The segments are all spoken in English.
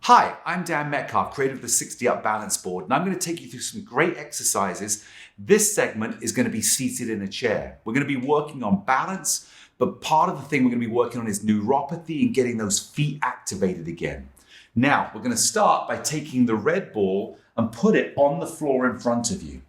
Hi, I'm Dan Metcalfe, creator of the 60 Up Balance Board, and I'm going to take you through some great exercises. This segment is going to be seated in a chair. We're going to be working on balance, but part of the thing we're going to be working on is neuropathy and getting those feet activated again. Now, we're going to start by taking the red ball and put it on the floor in front of you.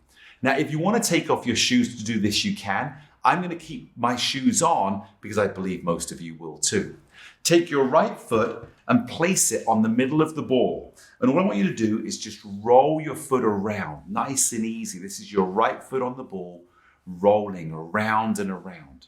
Now, if you want to take off your shoes to do this, you can. I'm going to keep my shoes on because I believe most of you will too. Take your right foot and place it on the middle of the ball. And what I want you to do is just roll your foot around, nice and easy. This is your right foot on the ball, rolling around and around.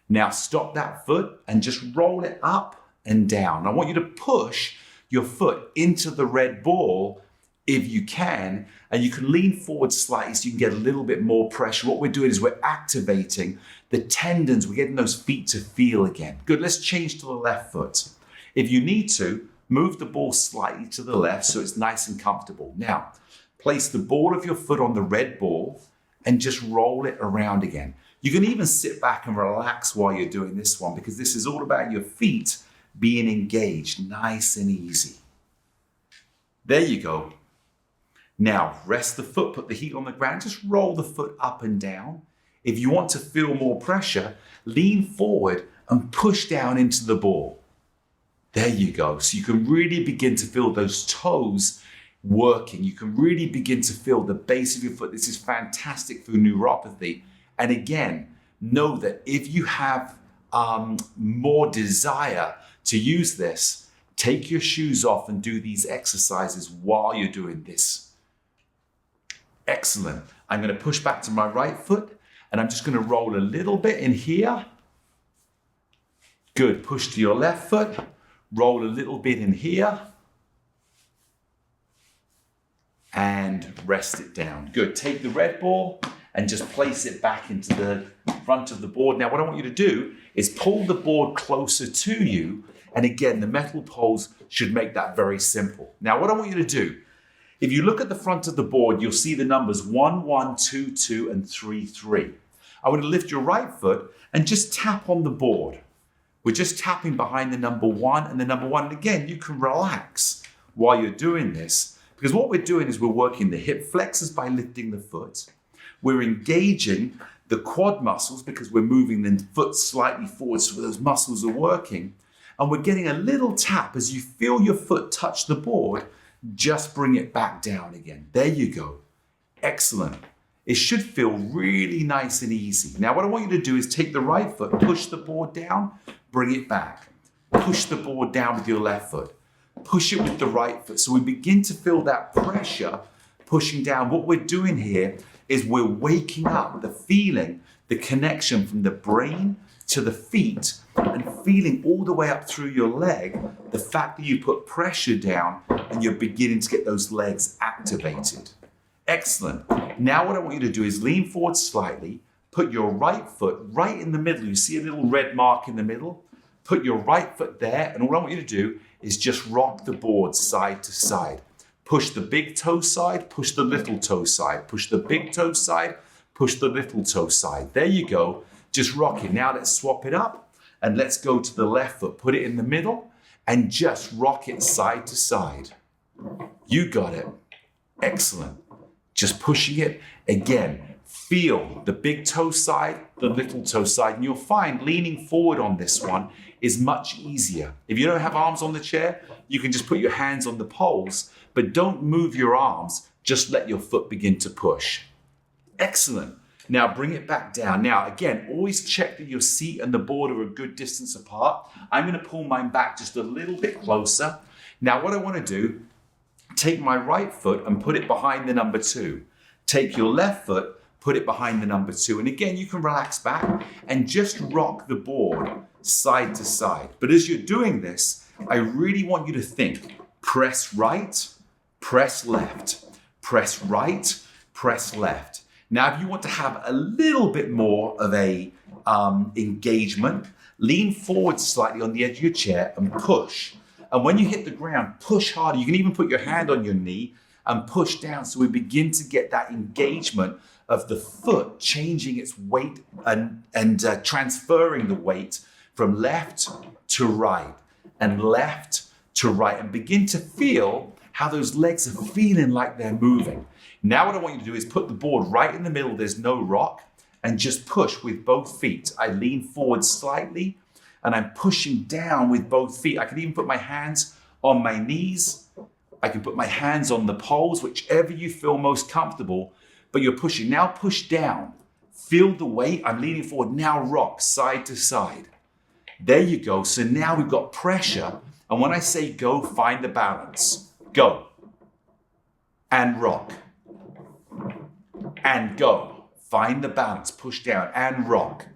Now stop that foot and just roll it up and down. I want you to push your foot into the red ball if you can, and you can lean forward slightly so you can get a little bit more pressure. What we're doing is we're activating the tendons. We're getting those feet to feel again. Good, let's change to the left foot. If you need to, move the ball slightly to the left so it's nice and comfortable. Now, place the ball of your foot on the red ball and just roll it around again. You can even sit back and relax while you're doing this one because this is all about your feet being engaged, nice and easy. There you go. Now, rest the foot, put the heel on the ground, just roll the foot up and down. If you want to feel more pressure, lean forward and push down into the ball. There you go. So you can really begin to feel those toes working. You can really begin to feel the base of your foot. This is fantastic for neuropathy. And again, know that if you have more desire to use this, take your shoes off and do these exercises while you're doing this. Excellent. I'm going to push back to my right foot and I'm just going to roll a little bit in here. Good. Push to your left foot. Roll a little bit in here. And rest it down. Good. Take the red ball and just place it back into the front of the board. Now, what I want you to do is pull the board closer to you. And again, the metal poles should make that very simple. Now, what I want you to do, if you look at the front of the board, you'll see the numbers 1, 1, 2, 2, and 3, 3. I want to lift your right foot and just tap on the board. We're just tapping behind the number 1 and the number 1. And again, you can relax while you're doing this because what we're doing is we're working the hip flexors by lifting the foot. We're engaging the quad muscles because we're moving the foot slightly forward so those muscles are working. And we're getting a little tap as you feel your foot touch the board. Just bring it back down again. There you go. Excellent. It should feel really nice and easy. Now, what I want you to do is take the right foot, push the board down, bring it back. Push the board down with your left foot. Push it with the right foot. So we begin to feel that pressure pushing down. What we're doing here is we're waking up the feeling, the connection from the brain to the feet and feeling all the way up through your leg, the fact that you put pressure down and you're beginning to get those legs activated. Excellent. Now what I want you to do is lean forward slightly, put your right foot right in the middle. You see a little red mark in the middle? Put your right foot there, and all I want you to do is just rock the board side to side. Push the big toe side, push the little toe side, push the big toe side, push the little toe side. There you go. Just rock it. Now let's swap it up and let's go to the left foot. Put it in the middle and just rock it side to side. You got it. Excellent. Just pushing it again. Feel the big toe side, the little toe side, and you'll find leaning forward on this one is much easier. If you don't have arms on the chair, you can just put your hands on the poles, but don't move your arms. Just let your foot begin to push. Excellent. Now bring it back down. Now again, always check that your seat and the board are a good distance apart. I'm going to pull mine back just a little bit closer. Now what I want to do, take my right foot and put it behind the number 2. Take your left foot, put it behind the number 2. And again, you can relax back and just rock the board side to side. But as you're doing this, I really want you to think, press right, press left, press right, press left. Now, if you want to have a little bit more of a engagement, lean forward slightly on the edge of your chair and push. And when you hit the ground, push harder. You can even put your hand on your knee and push down so we begin to get that engagement of the foot changing its weight and transferring the weight from left to right and left to right and begin to feel how those legs are feeling like they're moving. Now what I want you to do is put the board right in the middle, there's no rock, and just push with both feet. I lean forward slightly and I'm pushing down with both feet. I can even put my hands on my knees. I can put my hands on the poles, whichever you feel most comfortable, but you're pushing. Now push down. Feel the weight. I'm leaning forward. Now rock side to side. There you go. So now we've got pressure. And when I say go, find the balance. Go. And rock. And go. Find the balance. Push down and rock.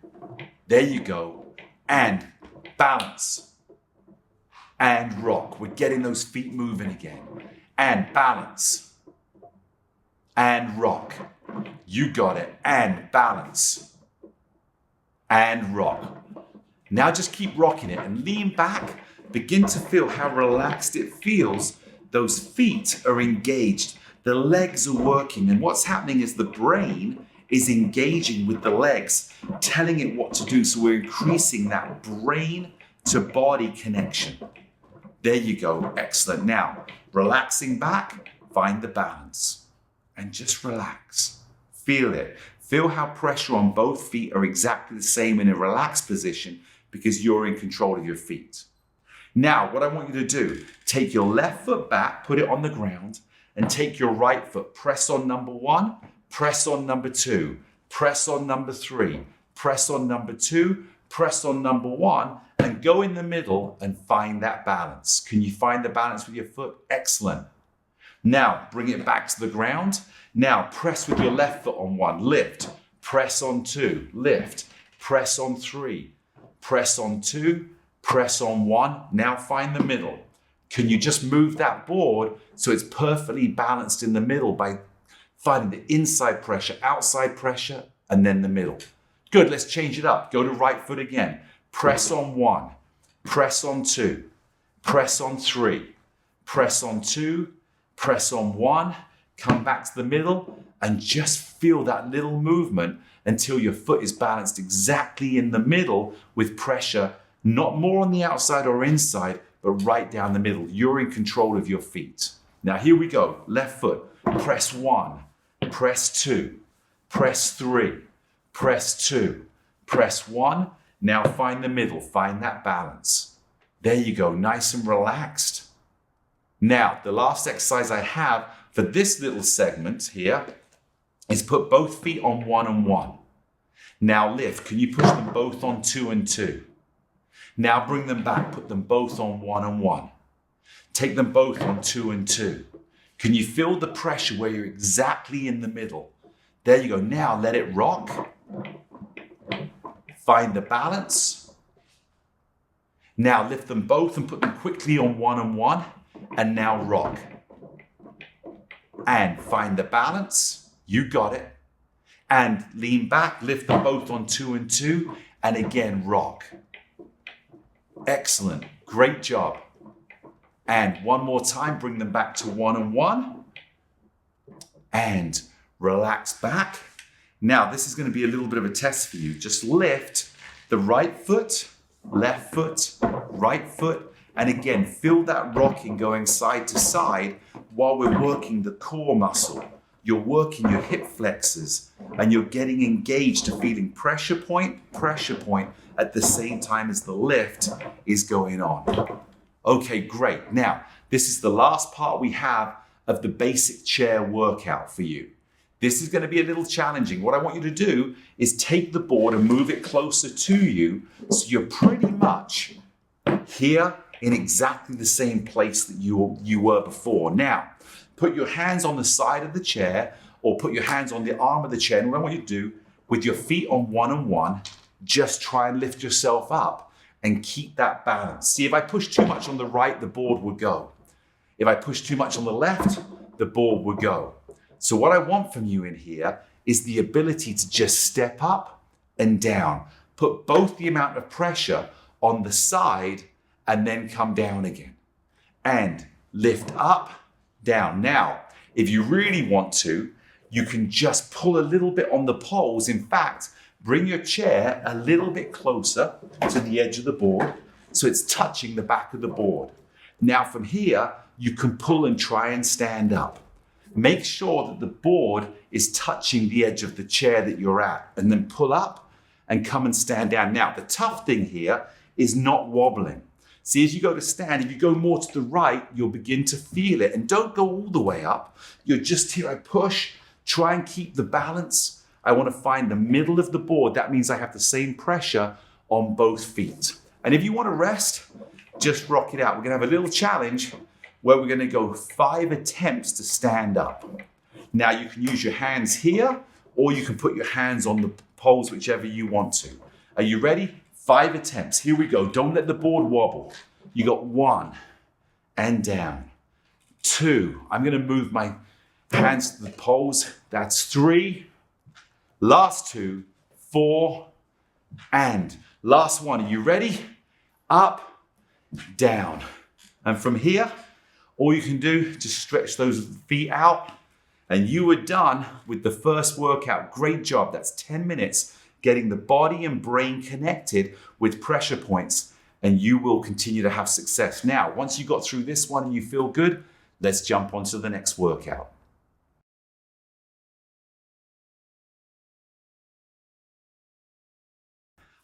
There you go. And balance. And rock. We're getting those feet moving again. And balance. And rock. You got it. And balance. And rock. Now just keep rocking it and lean back. Begin to feel how relaxed it feels. Those feet are engaged. The legs are working. And what's happening is the brain is engaging with the legs, telling it what to do. So we're increasing that brain to body connection. There you go. Excellent. Now, relaxing back, find the balance and just relax. Feel it. Feel how pressure on both feet are exactly the same in a relaxed position because you're in control of your feet. Now, what I want you to do, take your left foot back, put it on the ground, and take your right foot. Press on number 1, press on number 2, press on number 3, press on number 2, press on number 1, and go in the middle and find that balance. Can you find the balance with your foot? Excellent. Now, bring it back to the ground. Now, press with your left foot on 1, lift, press on 2, lift, press on 3, press on 2, press on 1. Now find the middle. Can you just move that board so it's perfectly balanced in the middle by finding the inside pressure, outside pressure, and then the middle? Good, let's change it up. Go to right foot again. Press on 1, press on 2, press on 3, press on 2, press on 1, come back to the middle and just feel that little movement until your foot is balanced exactly in the middle with pressure, not more on the outside or inside, but right down the middle. You're in control of your feet. Now here we go. Left foot, press 1, press 2, press 3, press 2, press 1. Now find the middle, find that balance. There you go, nice and relaxed. Now, the last exercise I have for this little segment here is put both feet on 1 and 1. Now lift, can you push them both on 2 and 2? Now bring them back, put them both on 1 and 1. Take them both on 2 and 2. Can you feel the pressure where you're exactly in the middle? There you go, now let it rock. Find the balance. Now lift them both and put them quickly on 1 and 1. And now rock. And find the balance. You got it. And lean back, lift them both on 2 and 2. And again, rock. Excellent. Great job. And one more time, bring them back to 1 and 1. And relax back. Now, this is going to be a little bit of a test for you. Just lift the right foot, left foot, right foot, and again, feel that rocking going side to side while we're working the core muscle. You're working your hip flexors, and you're getting engaged to feeling pressure point at the same time as the lift is going on. Okay, great. Now, this is the last part we have of the basic chair workout for you. This is going to be a little challenging. What I want you to do is take the board and move it closer to you so you're pretty much here in exactly the same place that you were before. Now, put your hands on the side of the chair or put your hands on the arm of the chair. And what I want you to do, with your feet on 1 and 1, just try and lift yourself up and keep that balance. See, if I push too much on the right, the board would go. If I push too much on the left, the board would go. So what I want from you in here is the ability to just step up and down. Put both the amount of pressure on the side and then come down again. And lift up, down. Now, if you really want to, you can just pull a little bit on the poles. In fact, bring your chair a little bit closer to the edge of the board so it's touching the back of the board. Now from here, you can pull and try and stand up. Make sure that the board is touching the edge of the chair that you're at, and then pull up and come and stand down. Now, the tough thing here is not wobbling. See, as you go to stand, if you go more to the right, you'll begin to feel it. And don't go all the way up. You're just here, I push, try and keep the balance. I want to find the middle of the board. That means I have the same pressure on both feet. And if you want to rest, just rock it out. We're going to have a little challenge where we're going to go 5 attempts to stand up. Now you can use your hands here, or you can put your hands on the poles, whichever you want to. Are you ready? 5 attempts. Here we go. Don't let the board wobble. You got 1 and down. 2. I'm going to move my hands to the poles. That's 3. Last 2. 4. And last 1. Are you ready? Up, down. And from here, all you can do, just stretch those feet out. And you are done with the first workout. Great job. That's 10 minutes getting the body and brain connected with pressure points, and you will continue to have success. Now, once you got through this one and you feel good, let's jump on to the next workout.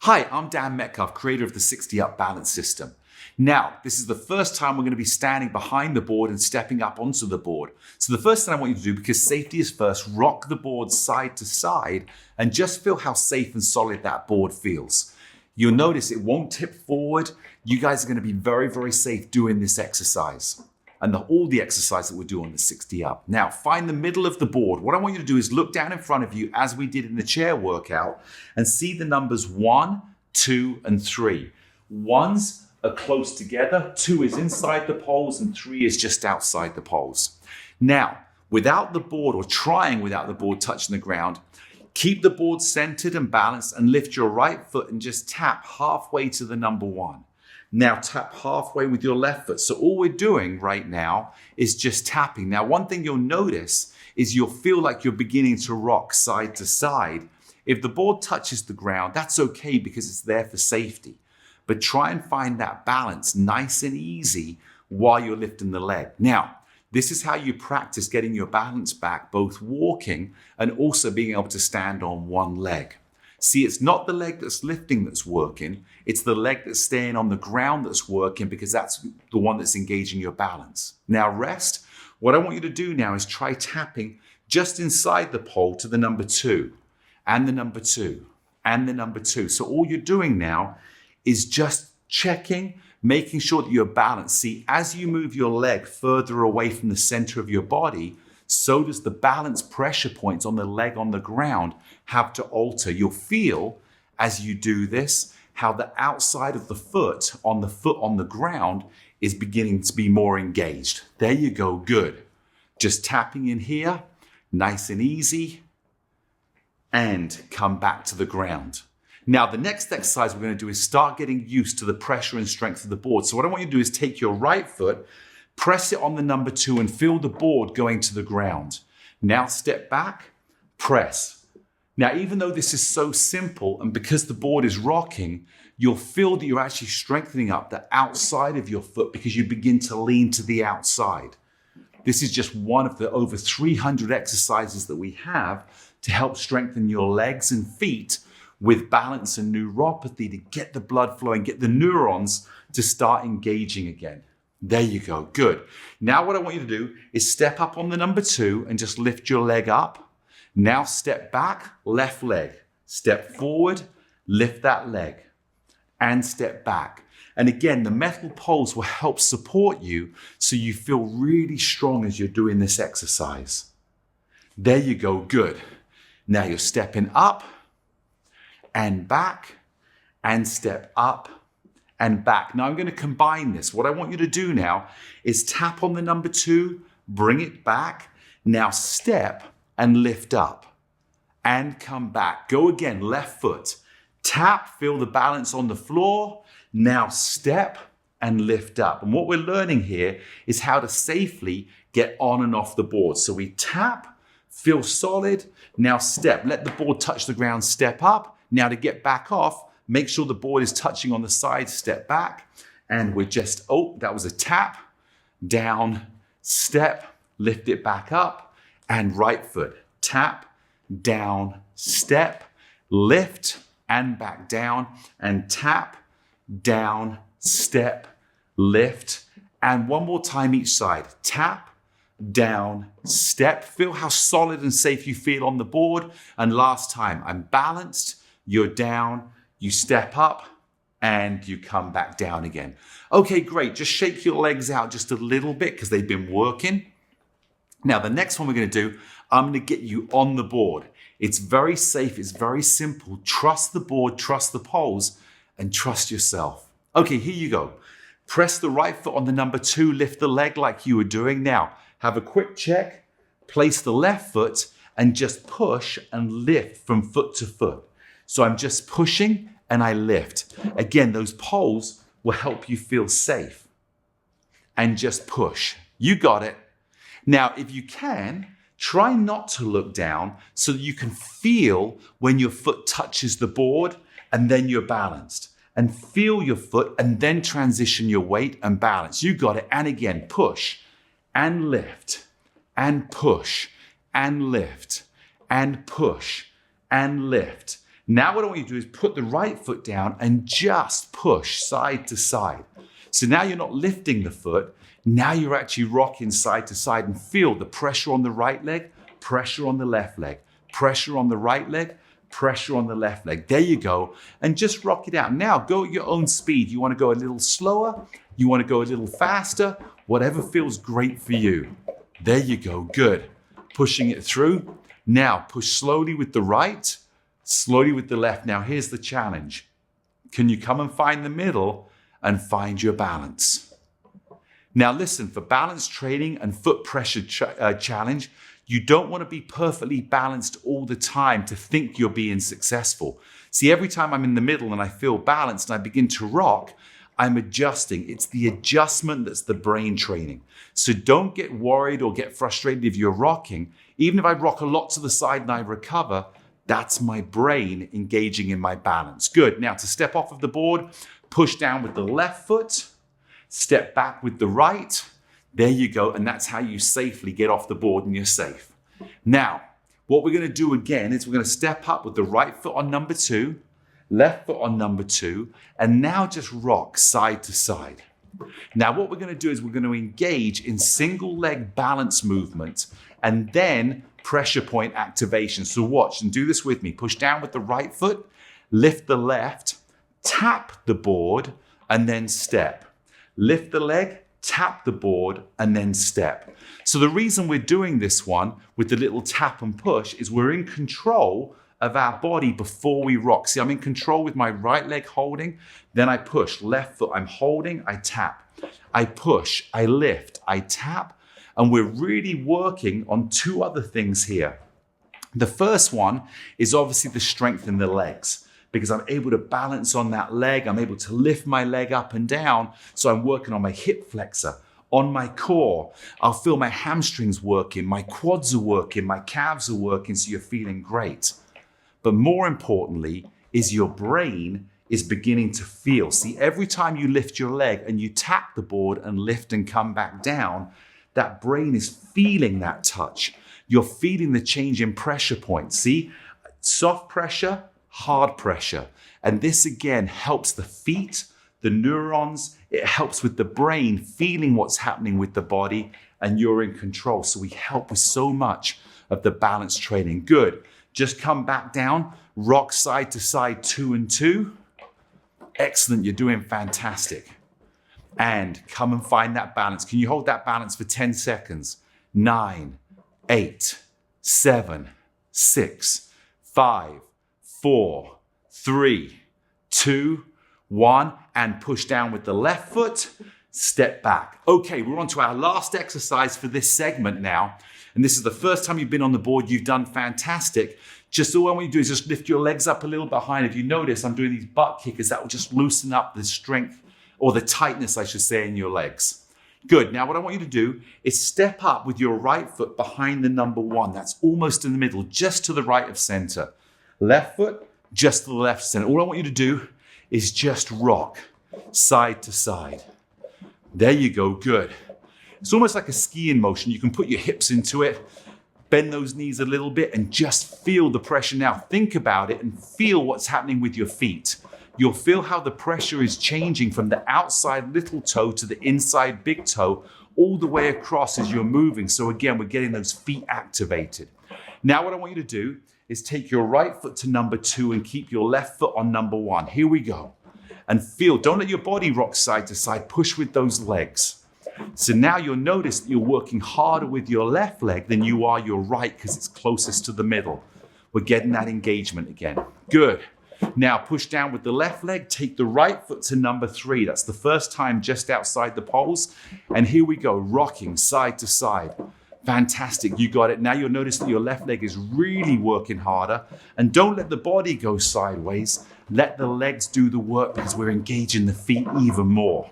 Hi, I'm Dan Metcalfe, creator of the 60 Up Balance System. Now, this is the first time we're going to be standing behind the board and stepping up onto the board. So the first thing I want you to do, because safety is first, rock the board side to side and just feel how safe and solid that board feels. You'll notice it won't tip forward. You guys are going to be very, very safe doing this exercise and all the exercise that we do on the 60 Up. Now, find the middle of the board. What I want you to do is look down in front of you as we did in the chair workout and see the numbers 1, 2, and 3. 1's are close together, 2 is inside the poles, and 3 is just outside the poles. Now, without the board, or trying without the board touching the ground, keep the board centered and balanced and lift your right foot and just tap halfway to the number 1. Now tap halfway with your left foot. So all we're doing right now is just tapping. Now, one thing you'll notice is you'll feel like you're beginning to rock side to side. If the board touches the ground, that's okay because it's there for safety. But try and find that balance nice and easy while you're lifting the leg. Now, this is how you practice getting your balance back, both walking and also being able to stand on one leg. See, it's not the leg that's lifting that's working. It's the leg that's staying on the ground that's working, because that's the one that's engaging your balance. Now rest. What I want you to do now is try tapping just inside the pole to the number 2 and the number 2 and the number 2. So all you're doing now is just checking, making sure that you're balanced. See, as you move your leg further away from the center of your body, so does the balance pressure points on the leg on the ground have to alter. You'll feel as you do this, how the outside of the foot on the ground is beginning to be more engaged. There you go, good. Just tapping in here, nice and easy, and come back to the ground. Now, the next exercise we're going to do is start getting used to the pressure and strength of the board. So what I want you to do is take your right foot, press it on the number 2 and feel the board going to the ground. Now step back, press. Now, even though this is so simple, and because the board is rocking, you'll feel that you're actually strengthening up the outside of your foot because you begin to lean to the outside. This is just one of the over 300 exercises that we have to help strengthen your legs and feet with balance and neuropathy, to get the blood flowing, get the neurons to start engaging again. There you go, good. Now what I want you to do is step up on the number 2 and just lift your leg up. Now step back, left leg. Step forward, lift that leg, and step back. And again, the metal poles will help support you so you feel really strong as you're doing this exercise. There you go, good. Now you're stepping up and back, and step up and back. Now I'm going to combine this. What I want you to do now is tap on the number 2, bring it back. Now step and lift up and come back. Go again, left foot. Tap, feel the balance on the floor. Now step and lift up. And what we're learning here is how to safely get on and off the board. So we tap, feel solid. Now step, let the board touch the ground, step up. Now to get back off, make sure the board is touching on the side, step back. And we're just, oh, that was a tap. down, step, lift it back up, and right foot, tap, down, step, lift, and back down, and tap, down, step, lift, and one more time each side, tap, down, step. Feel how solid and safe you feel on the board. And last time, I'm balanced, you're down, you step up, and you come back down again. Okay, great. Just shake your legs out just a little bit because they've been working. Now, the next one we're going to do, I'm going to get you on the board. It's very safe. It's very simple. Trust the board, trust the poles, and trust yourself. Okay, here you go. Press the right foot on the number 2, lift the leg like you were doing. Now, have a quick check, place the left foot, and just push and lift from foot to foot. So I'm just pushing and I lift. Again, those poles will help you feel safe. And just push. You got it. Now, if you can, try not to look down so that you can feel when your foot touches the board and then you're balanced. And feel your foot and then transition your weight and balance. You got it. And again, push and lift and push and lift and push and lift. Now what I want you to do is put the right foot down and just push side to side. So now you're not lifting the foot. Now you're actually rocking side to side and feel the pressure on the right leg, pressure on the left leg, pressure on the right leg, pressure on the left leg. There you go. And just rock it out. Now go at your own speed. You want to go a little slower. You want to go a little faster. Whatever feels great for you. There you go. Good. Pushing it through. Now push slowly with the right, slowly with the left. Now here's the challenge. Can you come and find the middle and find your balance? Now listen, for balance training and foot pressure challenge, you don't want to be perfectly balanced all the time to think you're being successful. See, every time I'm in the middle and I feel balanced and I begin to rock, I'm adjusting. It's the adjustment that's the brain training. So don't get worried or get frustrated if you're rocking. Even if I rock a lot to the side and I recover, that's my brain engaging in my balance. Good. Now to step off of the board, push down with the left foot, step back with the right. There you go. And that's how you safely get off the board and you're safe. Now, what we're going to do again is we're going to step up with the right foot on number 2, left foot on number 2, and now just rock side to side. Now, what we're going to do is we're going to engage in single leg balance movement and then pressure point activation. So watch and do this with me. Push down with the right foot, lift the left, tap the board, and then step. Lift the leg, tap the board, and then step. So the reason we're doing this one with the little tap and push is we're in control of our body before we rock. See, I'm in control with my right leg holding, then I push. Left foot, I'm holding, I tap. I push, I lift, I tap, and we're really working on 2 other things here. The first one is obviously the strength in the legs, because I'm able to balance on that leg. I'm able to lift my leg up and down. So I'm working on my hip flexor, on my core. I'll feel my hamstrings working, my quads are working, my calves are working, so you're feeling great. But more importantly is your brain is beginning to feel. See, every time you lift your leg and you tap the board and lift and come back down, that brain is feeling that touch. You're feeling the change in pressure points. See, soft pressure, hard pressure. And this again helps the feet, the neurons. It helps with the brain feeling what's happening with the body, and you're in control. So we help with so much of the balance training. Good. Just come back down, rock side to side, 2 and 2. Excellent. You're doing fantastic. And come and find that balance. Can you hold that balance for 10 seconds? 9, 8, 7, 6, 5, 4, 3, 2, 1, and push down with the left foot, step back. Okay, we're on to our last exercise for this segment now. And this is the first time you've been on the board. You've done fantastic. Just all I want you to do is just lift your legs up a little behind. If you notice, I'm doing these butt kickers. That will just loosen up the strength, or the tightness, I should say, in your legs. Good. Now, what I want you to do is step up with your right foot behind the number 1. That's almost in the middle, just to the right of center. Left foot, just to the left center. All I want you to do is just rock side to side. There you go. Good. It's almost like a skiing motion. You can put your hips into it, bend those knees a little bit and just feel the pressure. Now think about it and feel what's happening with your feet. You'll feel how the pressure is changing from the outside little toe to the inside big toe, all the way across as you're moving. So again, we're getting those feet activated. Now what I want you to do is take your right foot to number 2 and keep your left foot on number 1. Here we go. And feel, don't let your body rock side to side, push with those legs. So now you'll notice that you're working harder with your left leg than you are your right because it's closest to the middle. We're getting that engagement again. Good. Now push down with the left leg, take the right foot to number 3. That's the first time just outside the poles. And here we go, rocking side to side. Fantastic, you got it. Now you'll notice that your left leg is really working harder. And don't let the body go sideways. Let the legs do the work because we're engaging the feet even more.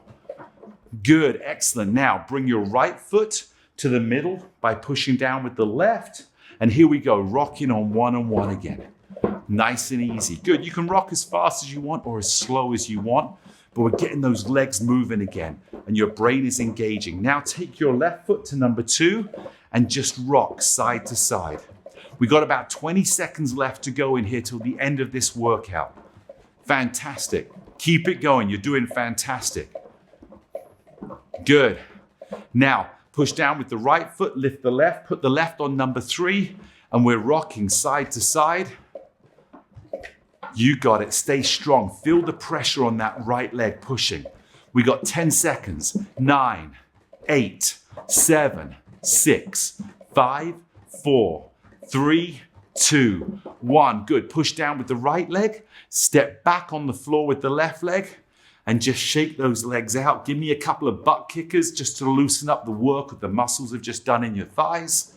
Good, excellent. Now bring your right foot to the middle by pushing down with the left. And here we go, rocking on 1 and 1 again. Nice and easy. Good. You can rock as fast as you want or as slow as you want, but we're getting those legs moving again and your brain is engaging. Now take your left foot to number 2 and just rock side to side. We got about 20 seconds left to go in here till the end of this workout. Fantastic. Keep it going. You're doing fantastic. Good. Now push down with the right foot, lift the left, put the left on number 3, and we're rocking side to side. You got it. Stay strong. Feel the pressure on that right leg pushing. We got 10 seconds. 9, 8, 7, 6, 5, 4, 3, 2, 1. Good. Push down with the right leg. Step back on the floor with the left leg and just shake those legs out. Give me a couple of butt kickers just to loosen up the work that the muscles have just done in your thighs.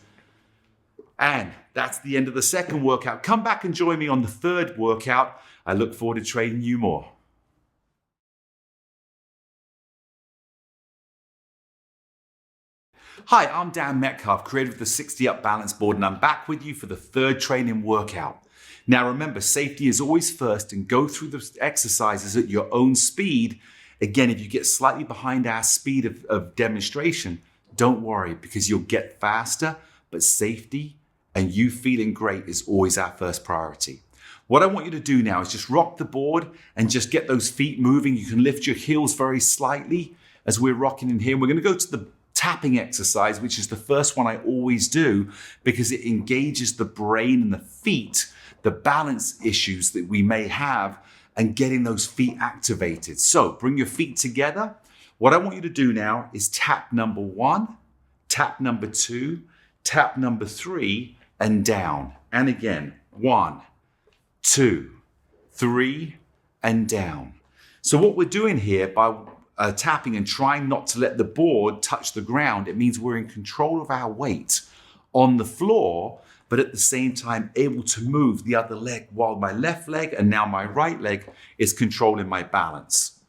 And that's the end of the second workout. Come back and join me on the third workout. I look forward to training you more. Hi, I'm Dan Metcalfe, creator of the 60 Up Balance Board, and I'm back with you for the third training workout. Now remember, safety is always first and go through the exercises at your own speed. Again, if you get slightly behind our speed of demonstration, don't worry because you'll get faster, but safety and you feeling great is always our first priority. What I want you to do now is just rock the board and just get those feet moving. You can lift your heels very slightly as we're rocking in here. We're going to go to the tapping exercise, which is the first one I always do because it engages the brain and the feet, the balance issues that we may have, and getting those feet activated. So bring your feet together. What I want you to do now is tap number 1, tap number 2, tap number 3, and down. And again, 1, 2, 3, and down. So what we're doing here by tapping and trying not to let the board touch the ground, it means we're in control of our weight on the floor, but at the same time able to move the other leg while my left leg and now my right leg is controlling my balance.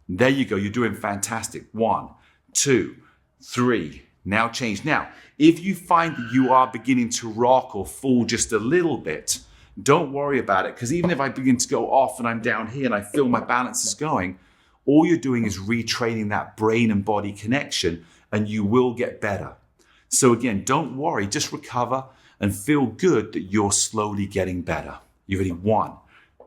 There you go. You're doing fantastic. 1, 2, 3. Now change. Now, if you find that you are beginning to rock or fall just a little bit, don't worry about it, because even if I begin to go off and I'm down here and I feel my balance is going, all you're doing is retraining that brain and body connection, and you will get better. So again, don't worry, just recover and feel good that you're slowly getting better. You're ready? 1,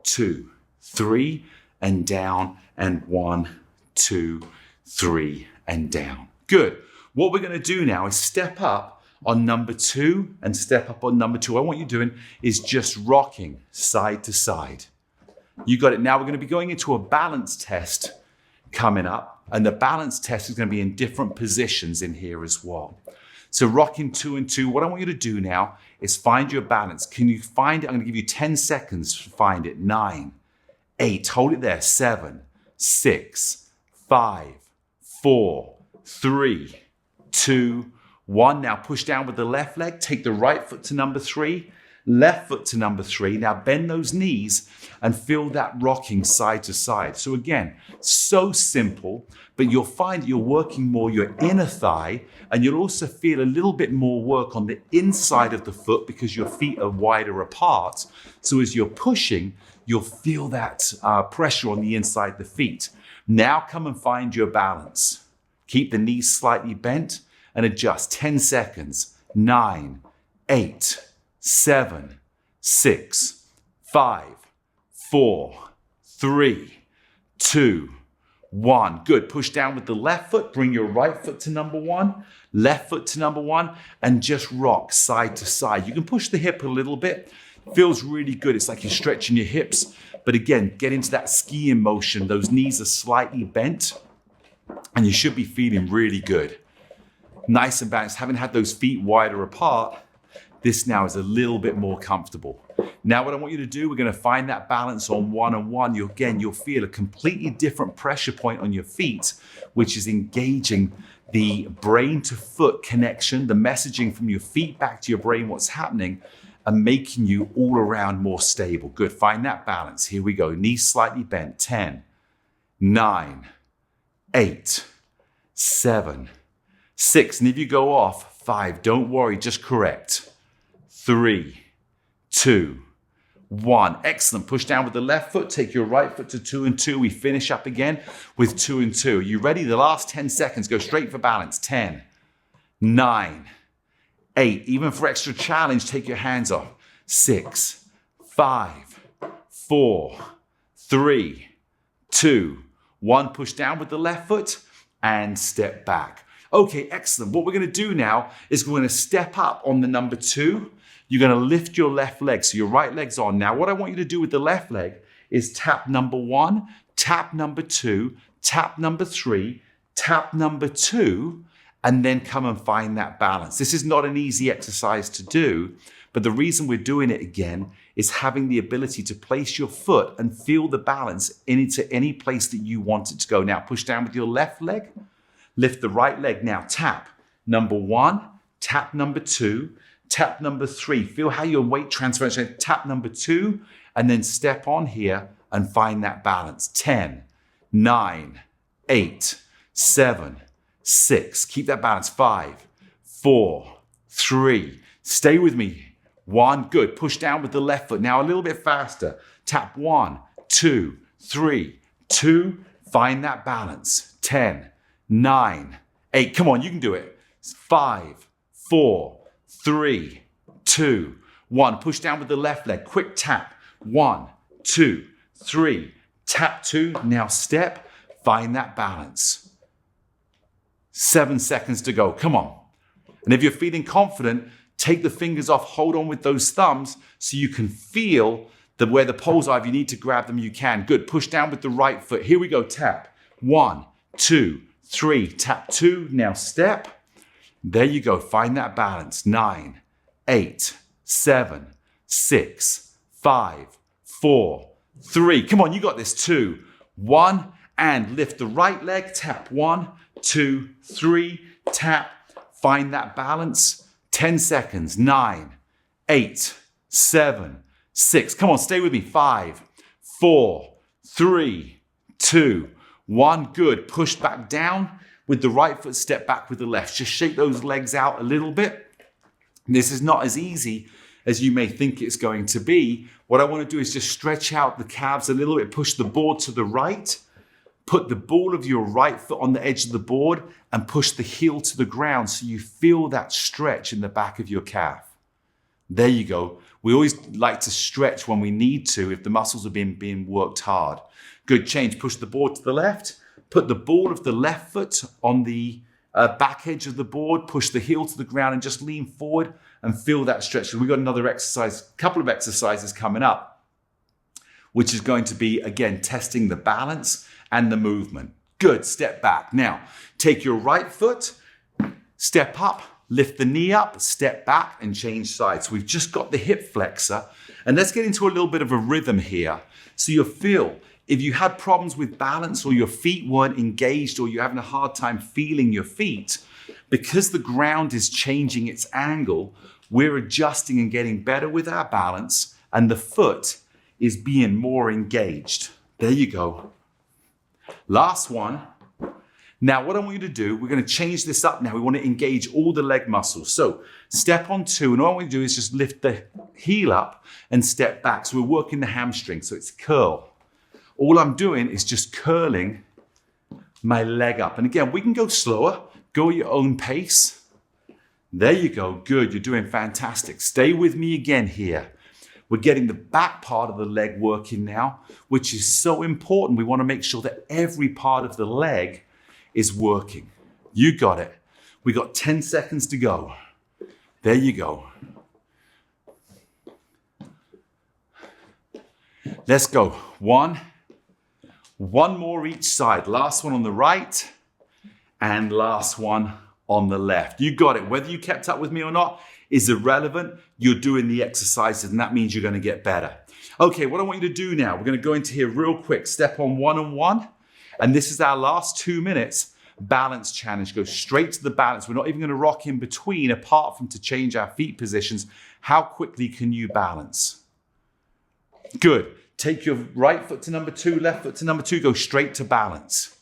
2, 3, and down, and 1, 2, 3, and down. Good. What we're going to do now is step up on number 2 and step up on number 2. What I want you doing is just rocking side to side. You got it. Now we're going to be going into a balance test coming up, and the balance test is going to be in different positions in here as well. So rocking 2 and 2. What I want you to do now is find your balance. Can you find it? I'm going to give you 10 seconds to find it. 9, 8, hold it there. 7, 6, 5, 4, 3, 2, 1. Now push down with the left leg. Take the right foot to number 3, left foot to number 3. Now bend those knees and feel that rocking side to side. So again, so simple, but you'll find you're working more your inner thigh, and you'll also feel a little bit more work on the inside of the foot because your feet are wider apart. So as you're pushing, you'll feel that pressure on the inside of the feet. Now come and find your balance. Keep the knees slightly bent and adjust. 10 seconds. 9, 8, 7, 6, 5, 4, 3, 2, 1. Good. Push down with the left foot. Bring your right foot to number 1. Left foot to number 1. And just rock side to side. You can push the hip a little bit. Feels really good. It's like you're stretching your hips. But again, get into that skiing motion. Those knees are slightly bent. And you should be feeling really good. Nice and balanced. Having had those feet wider apart, this now is a little bit more comfortable. Now what I want you to do, we're going to find that balance on 1 and 1. You'll feel a completely different pressure point on your feet, which is engaging the brain to foot connection, the messaging from your feet back to your brain, what's happening, and making you all around more stable. Good. Find that balance. Here we go. Knees slightly bent. 10, 9, 8, 7, 6. And if you go off, 5. Don't worry. Just correct. 3, 2, 1. Excellent. Push down with the left foot. Take your right foot to 2 and 2. We finish up again with 2 and 2. Are you ready? The last 10 seconds. Go straight for balance. 10, 9, 8. Even for extra challenge, take your hands off. 6, 5, 4, 3, 2, 1. Push down with the left foot and step back. Okay, excellent. What we're going to do now is we're going to step up on the number 2. You're going to lift your left leg. So your right leg's on. Now, what I want you to do with the left leg is tap number 1, tap number 2, tap number 3, tap number 2, and then come and find that balance. This is not an easy exercise to do, but the reason we're doing it again is having the ability to place your foot and feel the balance into any place that you want it to go. Now, push down with your left leg, lift the right leg. Now, tap number 1, tap number 2, tap number 3. Feel how your weight transfers. Tap number 2, and then step on here and find that balance. 10, 9, 8, 7, 6. Keep that balance. 5, 4, 3. Stay with me. 1. Good. Push down with the left foot. Now a little bit faster. Tap 1, 2, 3, 2. Find that balance. 10, 9, 8. Come on, you can do it. 5, 4, 3, 2, 1. Push down with the left leg. Quick tap. 1, 2, 3. Tap 2. Now step. Find that balance. 7 seconds to go. Come on. And if you're feeling confident, take the fingers off. Hold on with those thumbs so you can feel where the poles are. If you need to grab them, you can. Good. Push down with the right foot. Here we go. Tap. 1, 2, 3. Tap 2. Now step. There you go. Find that balance. 9, 8, 7, 6, 5, 4, 3. Come on, you got this. 2, 1. And lift the right leg. Tap 1, 2, 3. Tap. Find that balance. 10 seconds. 9, 8, 7, 6. Come on, stay with me. 5, 4, 3, 2, 1. Good. Push back down. With the right foot, step back with the left. Just shake those legs out a little bit. This is not as easy as you may think it's going to be. What I want to do is just stretch out the calves a little bit, push the board to the right, put the ball of your right foot on the edge of the board and push the heel to the ground so you feel that stretch in the back of your calf. There you go. We always like to stretch when we need to if the muscles are being worked hard. Good change. Push the board to the left. Put the ball of the left foot on the back edge of the board, push the heel to the ground and just lean forward and feel that stretch. So we've got another exercise, couple of exercises coming up, which is going to be, again, testing the balance and the movement. Good, step back. Now, take your right foot, step up, lift the knee up, step back and change sides. So we've just got the hip flexor and let's get into a little bit of a rhythm here. So you'll feel if you had problems with balance or your feet weren't engaged or you're having a hard time feeling your feet, because the ground is changing its angle, we're adjusting and getting better with our balance and the foot is being more engaged. There you go. Last one. Now what I want you to do, we're going to change this up now. We want to engage all the leg muscles. So step on 2 and all I want to do is just lift the heel up and step back. So we're working the hamstring. So it's curl. All I'm doing is just curling my leg up. And again, we can go slower, go at your own pace. There you go. Good. You're doing fantastic. Stay with me again here. We're getting the back part of the leg working now, which is so important. We want to make sure that every part of the leg is working. You got it. We got 10 seconds to go. There you go. Let's go. One more each side. Last one on the right and last one on the left. You got it. Whether you kept up with me or not is irrelevant. You're doing the exercises and that means you're going to get better. Okay, what I want you to do now, we're going to go into here real quick. Step on 1 and 1. And this is our last 2 minutes balance challenge. Go straight to the balance. We're not even going to rock in between apart from to change our feet positions. How quickly can you balance? Good. Take your right foot to number 2, left foot to number 2. Go straight to balance.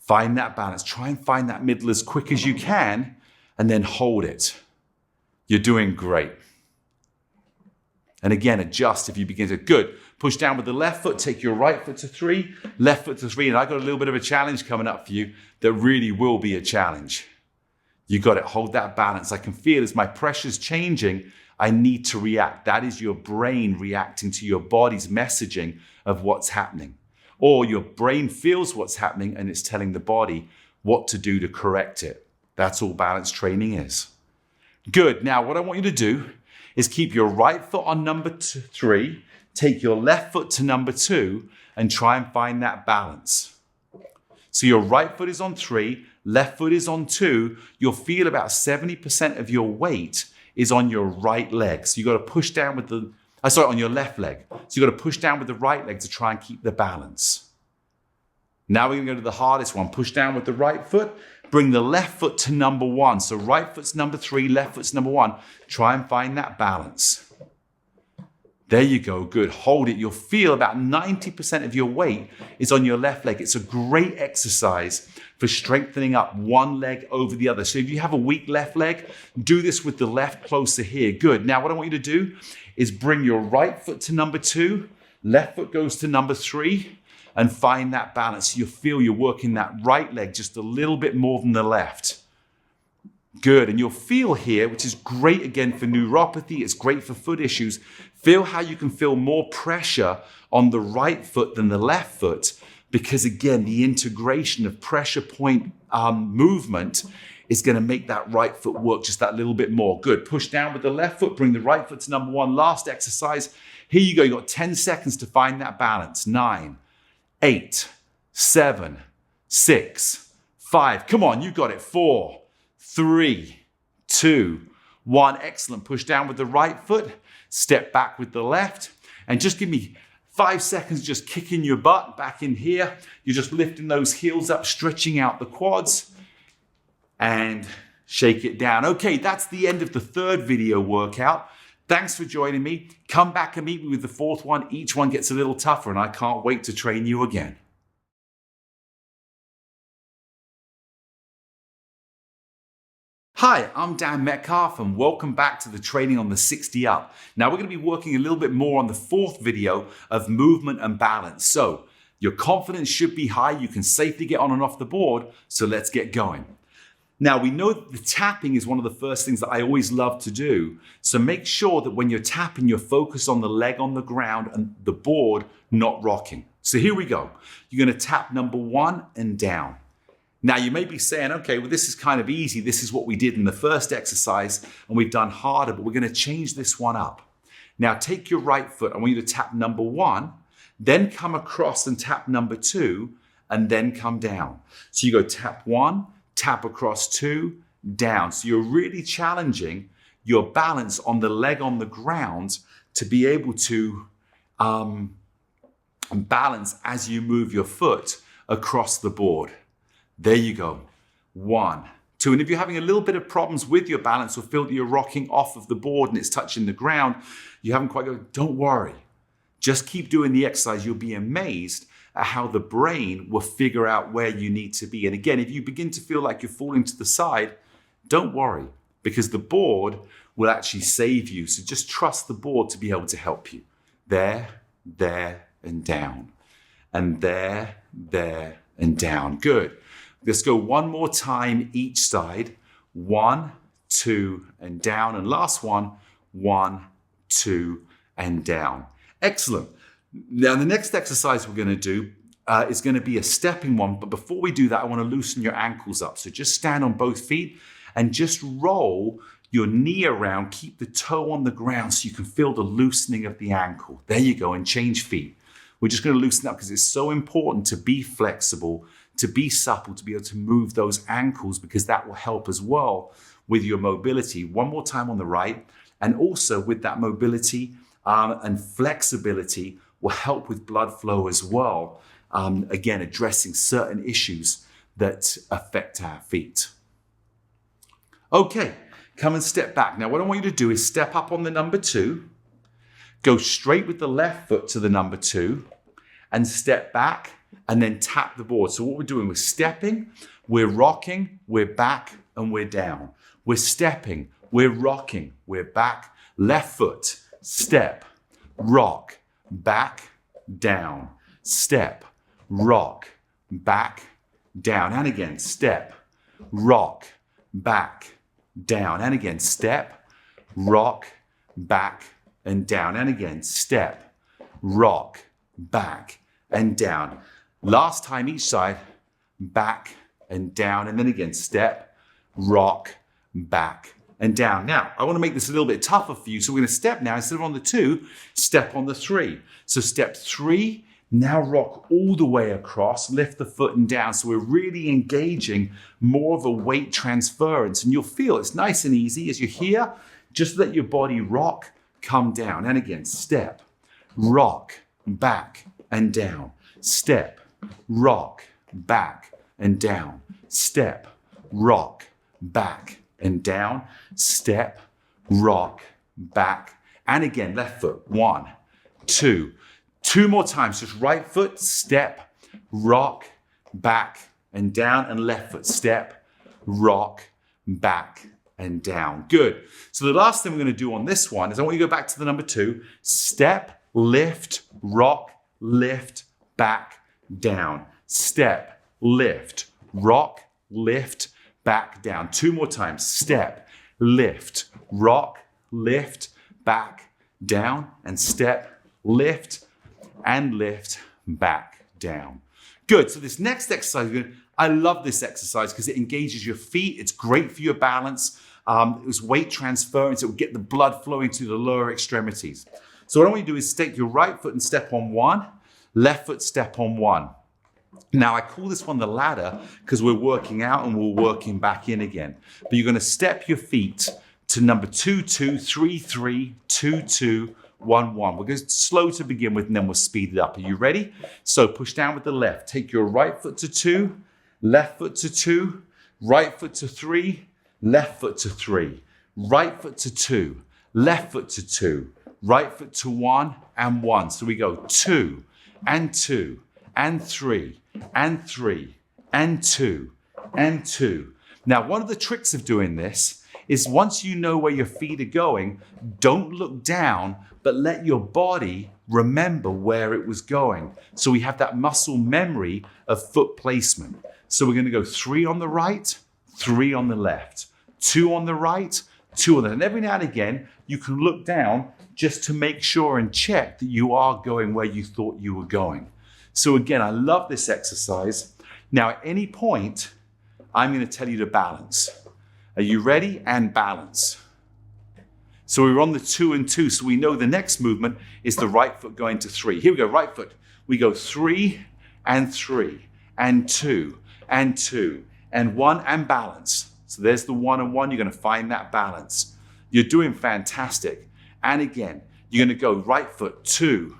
Find that balance. Try and find that middle as quick as you can and then hold it. You're doing great. And again, adjust if you begin to. Good. Push down with the left foot. Take your right foot to 3, left foot to 3. And I've got a little bit of a challenge coming up for you that really will be a challenge. You got it. Hold that balance. I can feel as my pressure's changing, I need to react. That is your brain reacting to your body's messaging of what's happening. Or your brain feels what's happening and it's telling the body what to do to correct it. That's all balance training is. Good. Now, what I want you to do is keep your right foot on number 3, take your left foot to number 2, and try and find that balance. So your right foot is on 3, left foot is on 2. You'll feel about 70% of your weight is on your right leg. So you got to push down with on your left leg. So you got to push down with the right leg to try and keep the balance. Now we're going to go to the hardest one. Push down with the right foot. Bring the left foot to number 1. So right foot's number 3, left foot's number 1. Try and find that balance. There you go. Good. Hold it. You'll feel about 90% of your weight is on your left leg. It's a great exercise for strengthening up one leg over the other. So if you have a weak left leg, do this with the left closer here. Good. Now what I want you to do is bring your right foot to number 2, left foot goes to number 3, and find that balance. You'll feel you're working that right leg just a little bit more than the left. Good. And you'll feel here, which is great again for neuropathy. It's great for foot issues. Feel how you can feel more pressure on the right foot than the left foot. Because again, the integration of pressure point movement is going to make that right foot work just that little bit more. Good. Push down with the left foot. Bring the right foot to number 1. Last exercise. Here you go. You've got 10 seconds to find that balance. 9, 8, 7, 6, 5. Come on, you got it. 4, 3, 2, 1. Excellent. Push down with the right foot. Step back with the left. And just give me 5 seconds just kicking your butt back in here. You're just lifting those heels up, stretching out the quads. And shake it down. Okay, that's the end of the 3rd video workout. Thanks for joining me. Come back and meet me with the 4th one. Each one gets a little tougher and I can't wait to train you again. Hi, I'm Dan Metcalfe and welcome back to the training on the 60 Up. Now we're going to be working a little bit more on the 4th video of movement and balance. So your confidence should be high. You can safely get on and off the board. So let's get going. Now, we know that the tapping is one of the first things that I always love to do. So make sure that when you're tapping, you're focused on the leg on the ground and the board not rocking. So here we go. You're going to tap number 1 and down. Now, you may be saying, okay, well, this is kind of easy. This is what we did in the first exercise and we've done harder, but we're going to change this one up. Now, take your right foot. I want you to tap number 1, then come across and tap number 2, and then come down. So you go tap 1, tap across 2, down. So you're really challenging your balance on the leg on the ground to be able to balance as you move your foot across the board. There you go. 1, 2. And if you're having a little bit of problems with your balance or feel that you're rocking off of the board and it's touching the ground, you haven't quite got, don't worry. Just keep doing the exercise. You'll be amazed at how the brain will figure out where you need to be. And again, if you begin to feel like you're falling to the side, don't worry, because the board will actually save you. So just trust the board to be able to help you. There, and down. And there, and down. Good. Let's go one more time each side. 1, 2, and down. And last one, 1, 2, and down. Excellent. Now, the next exercise we're going to do is going to be a stepping one. But before we do that, I want to loosen your ankles up. So just stand on both feet and just roll your knee around. Keep the toe on the ground so you can feel the loosening of the ankle. There you go, and change feet. We're just going to loosen up because it's so important to be flexible, to be supple, to be able to move those ankles, because that will help as well with your mobility. One more time on the right. And also with that mobility and flexibility will help with blood flow as well. Again, addressing certain issues that affect our feet. Okay, come and step back. Now, what I want you to do is step up on the number 2, go straight with the left foot to the number 2, and step back and then tap the board. So what we're doing, we're stepping, we're rocking, we're back, and we're down. We're stepping, we're rocking, we're back, left foot, step, rock, back, down, step, rock, back, down, and again, step, rock, back, down, and again, step, rock, back, and down, and again, step, rock, back, and down. Last time each side, back and down, and then again, step, rock, back, and down. Now, I want to make this a little bit tougher for you, so we're going to step now. Instead of on the 2, step on the 3. So step 3, now rock all the way across, lift the foot and down. So we're really engaging more of a weight transference, and you'll feel it's nice and easy as you're here. Just let your body rock, come down, and again, step, rock, back, and down. Step, rock, back, and down. Step, rock, back, and down. Step, rock, back, and again, left foot. 1, 2. 2 more times. Just right foot, step, rock, back, and down, and left foot, step, rock, back, and down. Good. So the last thing we're going to do on this one is I want you to go back to the number 2. Step, lift, rock, lift, back, down. Step, lift, rock, lift, back, down. 2 more times. Step, lift, rock, lift, back, down, and step, lift, and lift, back, down. Good. So this next exercise, I love this exercise because it engages your feet. It's great for your balance. It was weight transference. It will get the blood flowing to the lower extremities. So what I want you to do is take your right foot and step on 1, left foot step on 1. Now I call this one the ladder because we're working out and we're working back in again. But you're going to step your feet to number 2, 2, 3, 3, 2, 2, 1, 1. We're going to slow to begin with and then we'll speed it up. Are you ready? So push down with the left. Take your right foot to 2, left foot to 2, right foot to 3, left foot to 3, right foot to 2, left foot to 2, right foot to 1 and 1. So we go 2 and 2 and 3 and 3 and 2 and 2. Now, one of the tricks of doing this is once you know where your feet are going, don't look down, but let your body remember where it was going. So we have that muscle memory of foot placement. So we're going to go 3 on the right, 3 on the left, 2 on the right, 2 on the left. And every now and again, you can look down just to make sure and check that you are going where you thought you were going. So again, I love this exercise. Now, at any point, I'm going to tell you to balance. Are you ready? And balance. So we're on the 2 and 2. So we know the next movement is the right foot going to 3. Here we go, right foot. We go 3 and 3 and 2 and 2 and 1 and balance. So there's the 1 and 1. You're going to find that balance. You're doing fantastic. And again, you're going to go right foot, 2,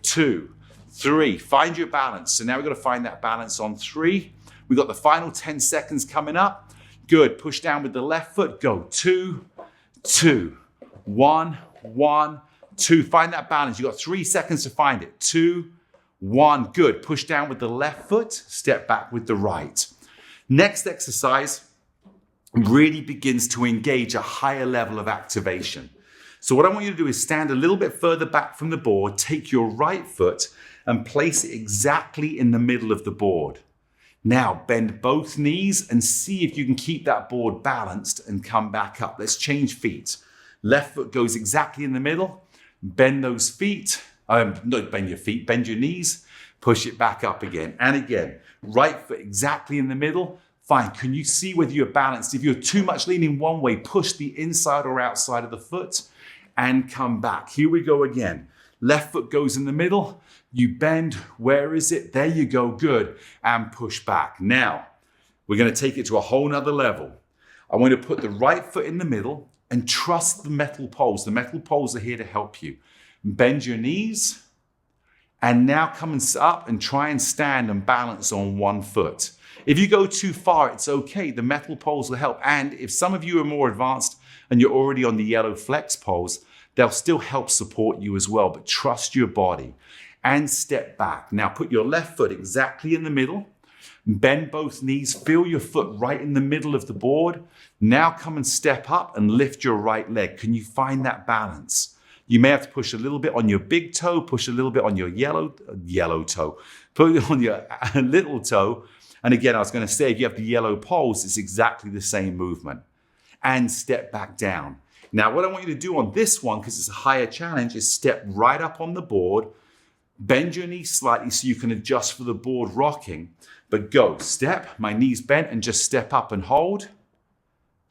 2, 3. Find your balance. So now we've got to find that balance on 3. We've got the final 10 seconds coming up. Good. Push down with the left foot. Go 2, 2, 1, 1, 2. Find that balance. You've got 3 seconds to find it. 2, 1. Good. Push down with the left foot. Step back with the right. Next exercise really begins to engage a higher level of activation. So what I want you to do is stand a little bit further back from the board, take your right foot and place it exactly in the middle of the board. Now bend both knees and see if you can keep that board balanced and come back up. Let's change feet. Left foot goes exactly in the middle. Bend those feet. Not bend your feet, bend your knees. Push it back up again and again. Right foot exactly in the middle. Fine. Can you see whether you're balanced? If you're too much leaning one way, push the inside or outside of the foot and come back. Here we go again. Left foot goes in the middle. You bend. Where is it? There you go. Good. And push back. Now, we're going to take it to a whole nother level. I want to put the right foot in the middle and trust the metal poles. The metal poles are here to help you. Bend your knees. And now come up and try and stand and balance on one foot. If you go too far, it's okay. The metal poles will help. And if some of you are more advanced and you're already on the yellow flex poles, they'll still help support you as well. But trust your body and step back. Now put your left foot exactly in the middle. Bend both knees. Feel your foot right in the middle of the board. Now come and step up and lift your right leg. Can you find that balance? You may have to push a little bit on your big toe, push a little bit on your yellow toe, put it on your little toe. And again, I was going to say, if you have the yellow poles, it's exactly the same movement. And step back down. Now, what I want you to do on this one, because it's a higher challenge, is step right up on the board, bend your knees slightly so you can adjust for the board rocking. But go, step, my knees bent, and just step up and hold.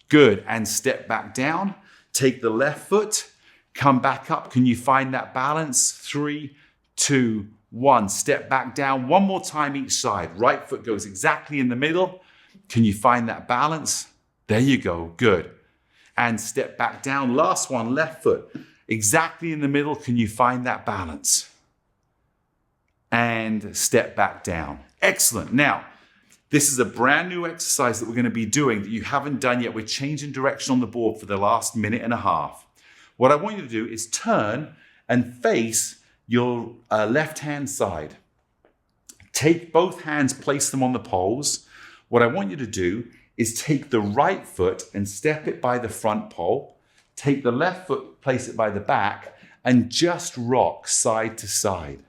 Good, and step back down. Take the left foot. Come back up. Can you find that balance? 3, 2, 1. Step back down. One more time each side. Right foot goes exactly in the middle. Can you find that balance? There you go. Good. And step back down. Last one, left foot. Exactly in the middle. Can you find that balance? And step back down. Excellent. Now, this is a brand new exercise that we're going to be doing that you haven't done yet. We're changing direction on the board for the last minute and a half. What I want you to do is turn and face your left-hand side. Take both hands, place them on the poles. What I want you to do is take the right foot and step it by the front pole. Take the left foot, place it by the back, and just rock side to side.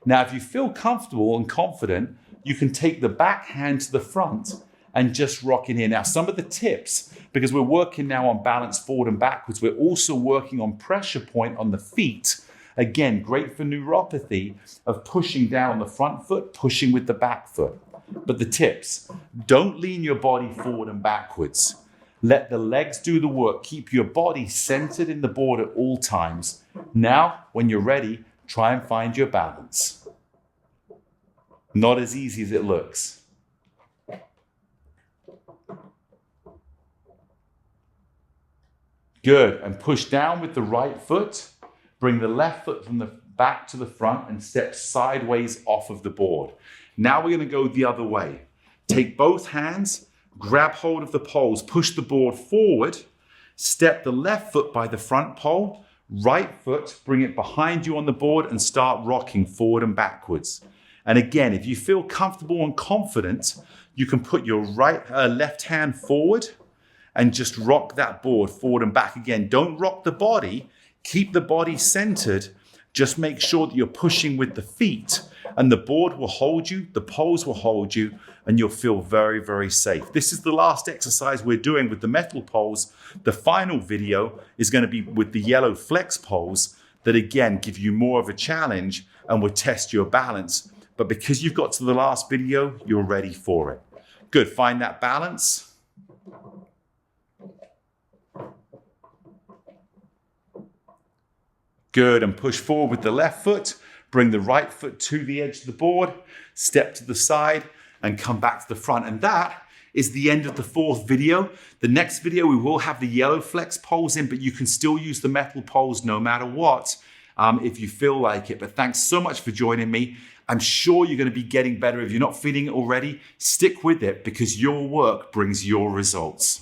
Now, if you feel comfortable and confident, you can take the back hand to the front and just rock in here. Now, some of the tips, because we're working now on balance forward and backwards, we're also working on pressure point on the feet. Again, great for neuropathy of pushing down on the front foot, pushing with the back foot. But the tips, don't lean your body forward and backwards. Let the legs do the work. Keep your body centered in the board at all times. Now, when you're ready, try and find your balance. Not as easy as it looks. Good, and push down with the right foot. Bring the left foot from the back to the front and step sideways off of the board. Now we're going to go the other way. Take both hands, grab hold of the poles, push the board forward, step the left foot by the front pole, right foot, bring it behind you on the board and start rocking forward and backwards. And again, if you feel comfortable and confident, you can put your left hand forward and just rock that board forward and back again. Don't rock the body. Keep the body centered. Just make sure that you're pushing with the feet and the board will hold you, the poles will hold you, and you'll feel very, very safe. This is the last exercise we're doing with the metal poles. The final video is going to be with the yellow flex poles that again give you more of a challenge and will test your balance. But because you've got to the last video, you're ready for it. Good, find that balance. Good, and push forward with the left foot. Bring the right foot to the edge of the board. Step to the side and come back to the front. And that is the end of the fourth video. The next video, we will have the yellow flex poles in, but you can still use the metal poles no matter what if you feel like it. But thanks so much for joining me. I'm sure you're going to be getting better. If you're not feeling it already, stick with it because your work brings your results.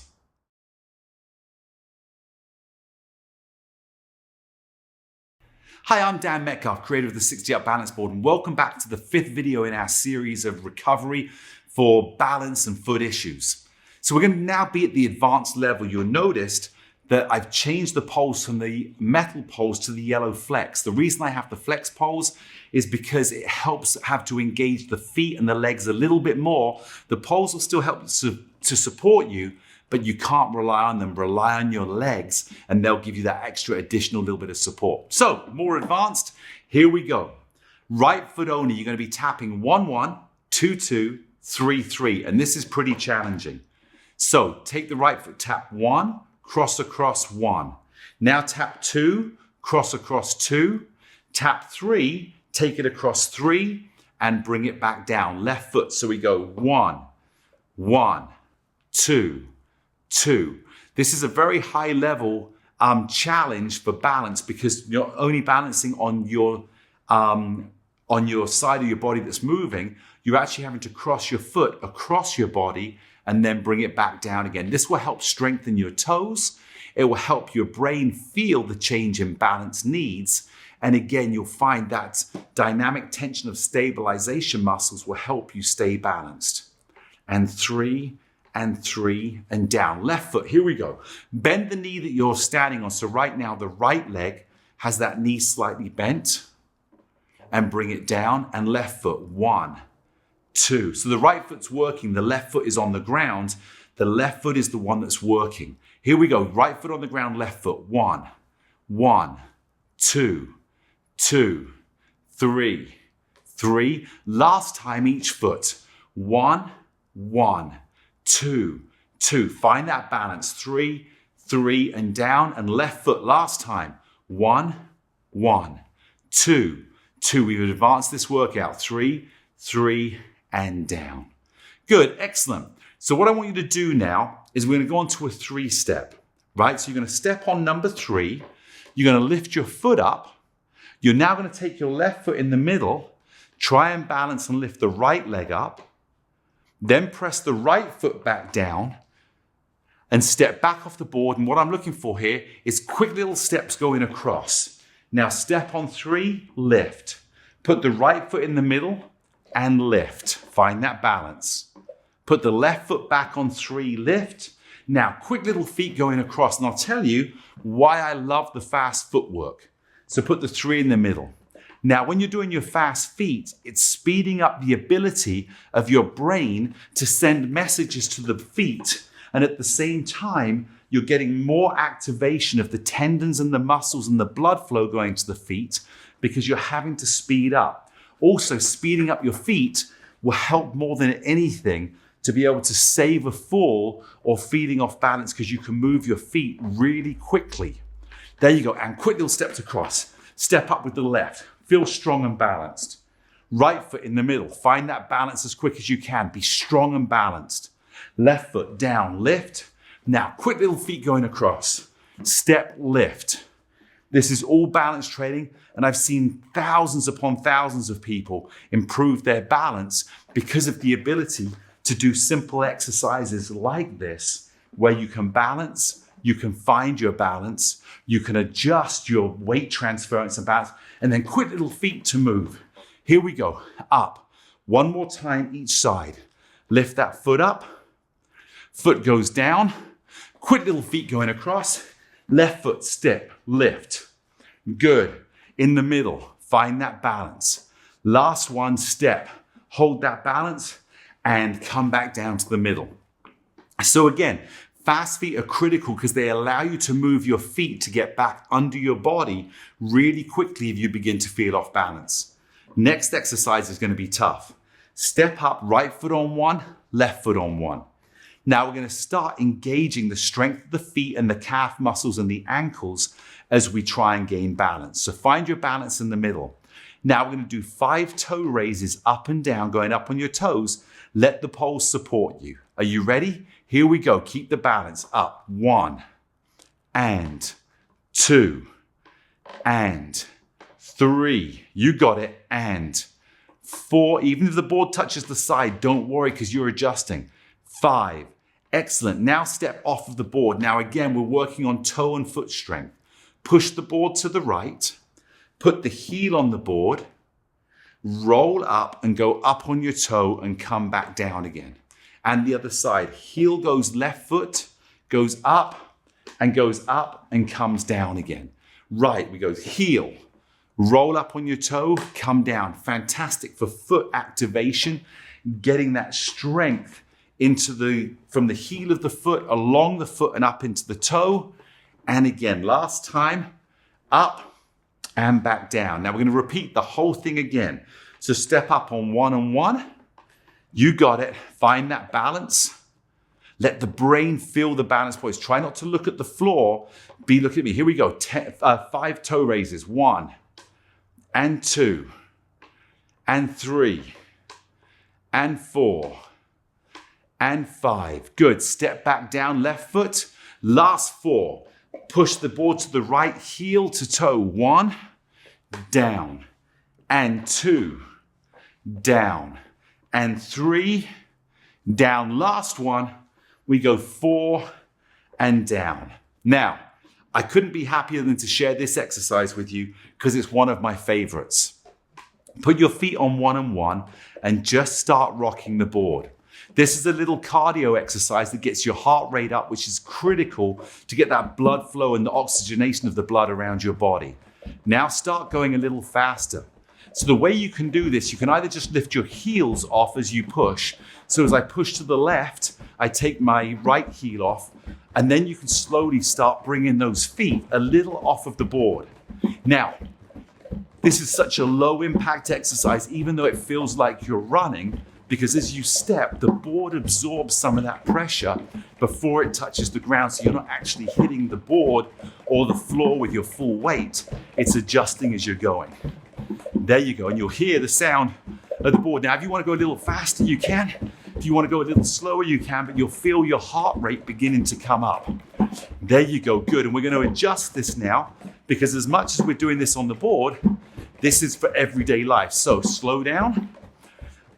Hi, I'm Dan Metcalfe, creator of the 60 Up Balance Board, and welcome back to the fifth video in our series of recovery for balance and foot issues. So we're going to now be at the advanced level. You'll notice that I've changed the poles from the metal poles to the yellow flex. The reason I have the flex poles is because it helps have to engage the feet and the legs a little bit more. The poles will still help to support you, but you can't rely on them. Rely on your legs and they'll give you that extra additional little bit of support. So more advanced, here we go. Right foot only, you're going to be tapping 1-1, 2-2, 3-3, and this is pretty challenging. So take the right foot, tap 1, cross across 1. Now tap 2, cross across 2, tap 3, take it across 3, and bring it back down. Left foot, so we go 1, 1, 2, 2. This is a very high level challenge for balance because you're only balancing on your side of your body that's moving. You're actually having to cross your foot across your body and then bring it back down again. This will help strengthen your toes. It will help your brain feel the change in balance needs. And again, you'll find that dynamic tension of stabilization muscles will help you stay balanced. And 3, and 3, and down. Left foot, here we go. Bend the knee that you're standing on. So right now, the right leg has that knee slightly bent. And bring it down. And left foot, 1, 2. So the right foot's working. The left foot is on the ground. The left foot is the one that's working. Here we go. Right foot on the ground, left foot. 1, 1, 2, 2, 3, 3. Last time each foot. 1, 1, 2, 2. Find that balance. 3, 3, and down. And left foot last time. 1, 1, 2, 2. We've advanced this workout. 3, 3, and down. Good, excellent. So what I want you to do now is we're going to go on to a 3-step, right? So you're going to step on number 3. You're going to lift your foot up. You're now going to take your left foot in the middle, try and balance and lift the right leg up, then press the right foot back down and step back off the board. And what I'm looking for here is quick little steps going across. Now step on 3, lift. Put the right foot in the middle and lift. Find that balance. Put the left foot back on 3, lift. Now quick little feet going across. And I'll tell you why I love the fast footwork. So put the 3 in the middle. Now, when you're doing your fast feet, it's speeding up the ability of your brain to send messages to the feet. And at the same time, you're getting more activation of the tendons and the muscles and the blood flow going to the feet because you're having to speed up. Also, speeding up your feet will help more than anything to be able to save a fall or feeling off balance because you can move your feet really quickly. There you go. And quick little steps across. Step up with the left. Feel strong and balanced. Right foot in the middle. Find that balance as quick as you can. Be strong and balanced. Left foot down, lift. Now, quick little feet going across. Step, lift. This is all balance training, and I've seen thousands upon thousands of people improve their balance because of the ability to do simple exercises like this, where you can balance, you can find your balance, you can adjust your weight transference and balance, and then quick little feet to move. Here we go. Up. One more time each side. Lift that foot up. Foot goes down. Quick little feet going across. Left foot, step, lift. Good. In the middle, find that balance. Last one, step. Hold that balance and come back down to the middle. So again, fast feet are critical because they allow you to move your feet to get back under your body really quickly if you begin to feel off balance. Next exercise is going to be tough. Step up, right foot on 1, left foot on 1. Now we're going to start engaging the strength of the feet and the calf muscles and the ankles as we try and gain balance. So find your balance in the middle. Now we're going to do 5 toe raises up and down, going up on your toes. Let the poles support you. Are you ready? Here we go. Keep the balance up. 1 and 2 and 3. You got it. And 4. Even if the board touches the side, don't worry because you're adjusting. 5. Excellent. Now step off of the board. Now again, we're working on toe and foot strength. Push the board to the right. Put the heel on the board. Roll up and go up on your toe and come back down again. And the other side. Heel goes left foot, goes up and goes up and comes down again. Right, we go heel, roll up on your toe, come down. Fantastic for foot activation, getting that strength from the heel of the foot, along the foot and up into the toe. And again, last time, up and back down. Now we're going to repeat the whole thing again. So step up on 1 and 1. You got it. Find that balance. Let the brain feel the balance points. Try not to look at the floor. Be looking at me. Here we go. 5 toe raises. 1 and 2 and 3 and 4 and 5. Good. Step back down, left foot. Last 4. Push the board to the right, heel to toe. 1, down, and 2, down, and 3, down. Last one, we go 4 and down. Now, I couldn't be happier than to share this exercise with you because it's one of my favorites. Put your feet on 1 and 1 and just start rocking the board. This is a little cardio exercise that gets your heart rate up, which is critical to get that blood flow and the oxygenation of the blood around your body. Now start going a little faster. So the way you can do this, you can either just lift your heels off as you push. So as I push to the left, I take my right heel off, and then you can slowly start bringing those feet a little off of the board. Now, this is such a low impact exercise, even though it feels like you're running, because as you step, the board absorbs some of that pressure before it touches the ground. So you're not actually hitting the board or the floor with your full weight. It's adjusting as you're going. There you go. And you'll hear the sound of the board. Now, if you want to go a little faster, you can. If you want to go a little slower, you can, but you'll feel your heart rate beginning to come up. There you go. Good. And we're going to adjust this now, because as much as we're doing this on the board, this is for everyday life. So slow down.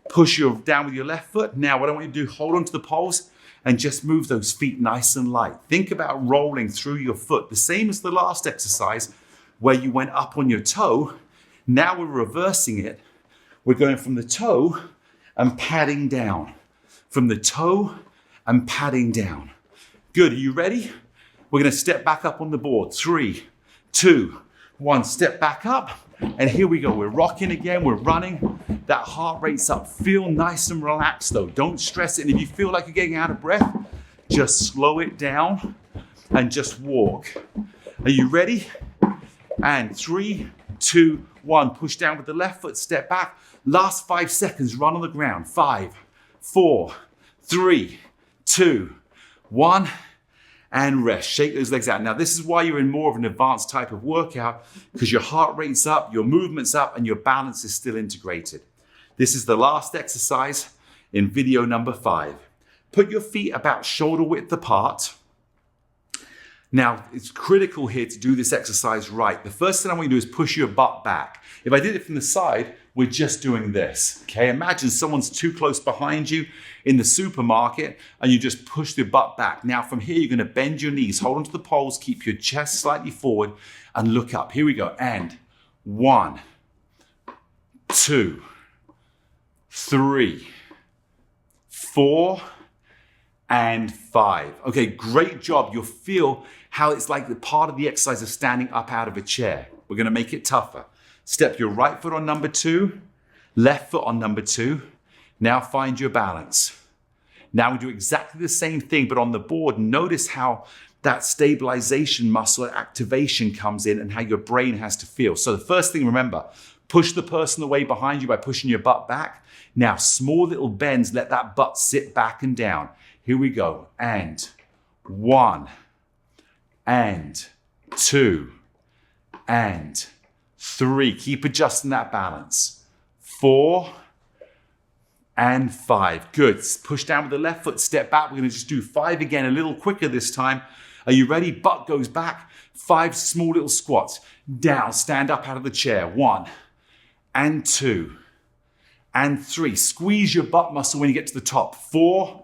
Push you down with your left foot. Now, what I want you to do, hold onto the poles and just move those feet nice and light. Think about rolling through your foot, the same as the last exercise where you went up on your toe. Now we're reversing it. We're going from the toe and padding down. From the toe and padding down. Good, are you ready? We're going to step back up on the board. 3, 2, 1, step back up. And here we go, we're rocking again, we're running. That heart rate's up. Feel nice and relaxed though. Don't stress it. And if you feel like you're getting out of breath, just slow it down and just walk. Are you ready? And 3, 2, 1. Push down with the left foot, step back. Last 5 seconds, run on the ground. 5, 4, 3, 2, 1. And rest. Shake those legs out. Now, this is why you're in more of an advanced type of workout, because your heart rate's up, your movement's up, and your balance is still integrated. This is the last exercise in video number 5. Put your feet about shoulder width apart. Now, it's critical here to do this exercise right. The first thing I want you to do is push your butt back. If I did it from the side, we're just doing this, okay? Imagine someone's too close behind you in the supermarket and you just push the butt back. Now from here, you're gonna bend your knees, hold onto the poles, keep your chest slightly forward and look up. Here we go, and 1, 2, 3, 4, and 5. Okay, great job. You'll feel how it's like the part of the exercise of standing up out of a chair. We're gonna make it tougher. Step your right foot on number 2, left foot on number 2. Now find your balance. Now we do exactly the same thing, but on the board, notice how that stabilization muscle activation comes in and how your brain has to feel. So the first thing, remember, push the person away behind you by pushing your butt back. Now, small little bends, let that butt sit back and down. Here we go. And 1, and 2, and 3. Keep adjusting that balance. 4 and 5. Good. Push down with the left foot, step back. We're going to just do 5 again, a little quicker this time. Are you ready? Butt goes back. 5 small little squats. Down, stand up out of the chair. 1 and 2 and 3. Squeeze your butt muscle when you get to the top. 4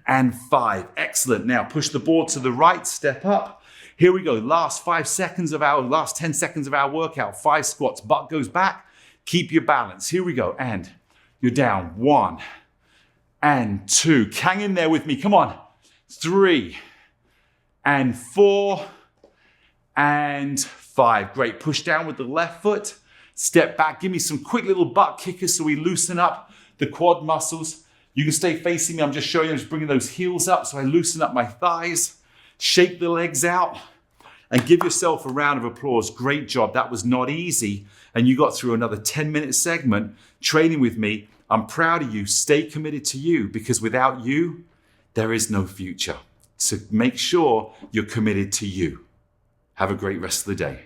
and 5. Excellent. Now push the board to the right, step up. Here we go. Last 10 seconds of our workout. 5 squats. Butt goes back. Keep your balance. Here we go. And you're down. 1 and 2. Hang in there with me. Come on. 3 and 4 and 5. Great. Push down with the left foot. Step back. Give me some quick little butt kickers so we loosen up the quad muscles. You can stay facing me. I'm just showing you. I'm just bringing those heels up so I loosen up my thighs. Shake the legs out and give yourself a round of applause. Great job. That was not easy. And you got through another 10-minute segment training with me. I'm proud of you. Stay committed to you, because without you, there is no future. So make sure you're committed to you. Have a great rest of the day.